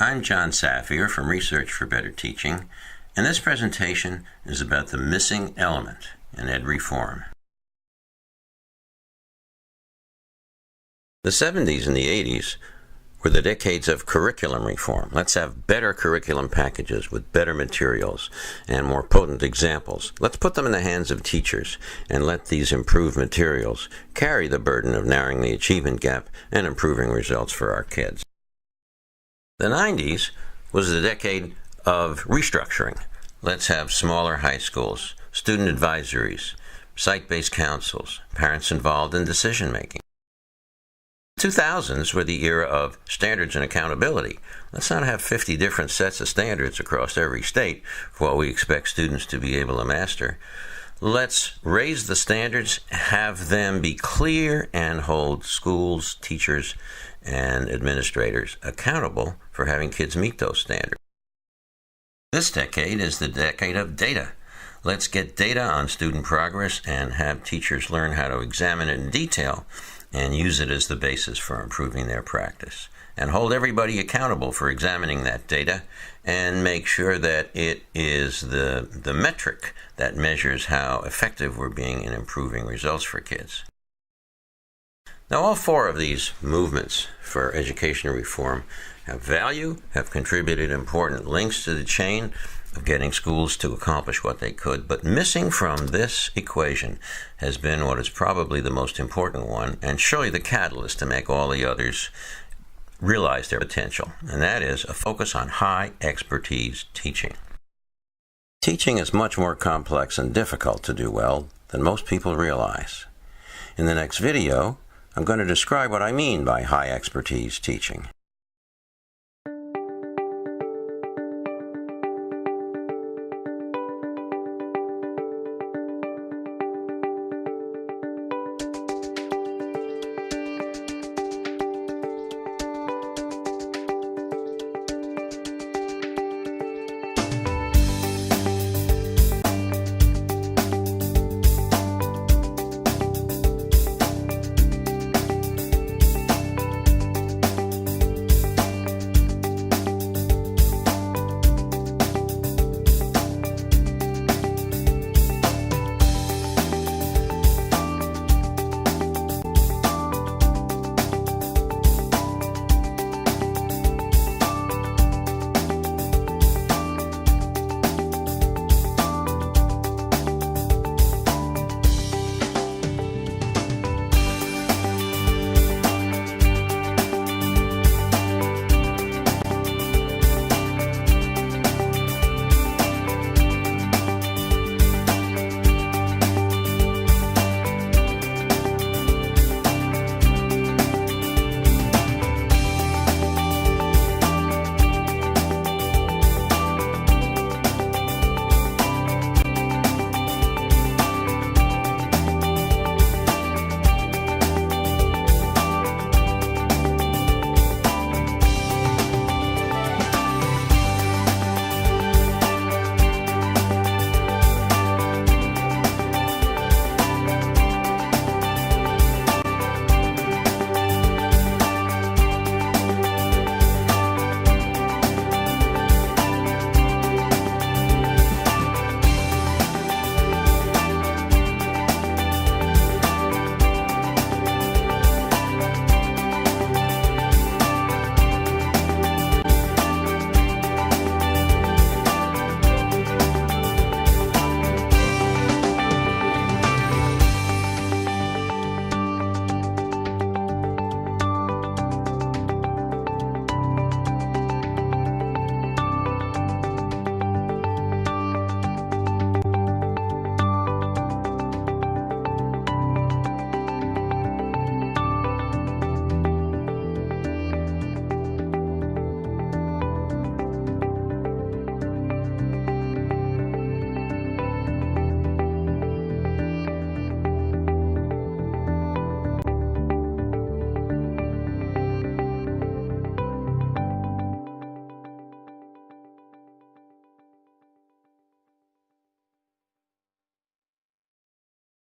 I'm John Safier from Research for Better Teaching, and this presentation is about the missing element in ed reform. The 70s and the 80s were the decades of curriculum reform. Let's have better curriculum packages with better materials and more potent examples. Let's put them in the hands of teachers and let these improved materials carry the burden of narrowing the achievement gap and improving results for our kids. The 90s was the decade of restructuring. Let's have smaller high schools, student advisories, site-based councils, parents involved in decision-making. The 2000s were the era of standards and accountability. Let's not have 50 different sets of standards across every state for what we expect students to be able to master. Let's raise the standards, have them be clear, and hold schools, teachers, and administrators accountable for having kids meet those standards. This decade is the decade of data. Let's get data on student progress and have teachers learn how to examine it in detail and use it as the basis for improving their practice. And hold everybody accountable for examining that data and make sure that it is the metric that measures how effective we're being in improving results for kids. Now, all four of these movements for education reform have value, have contributed important links to the chain of getting schools to accomplish what they could, but missing from this equation has been what is probably the most important one and surely the catalyst to make all the others realize their potential, and that is a focus on high expertise teaching. Teaching is much more complex and difficult to do well than most people realize. In the next video, I'm going to describe what I mean by high expertise teaching.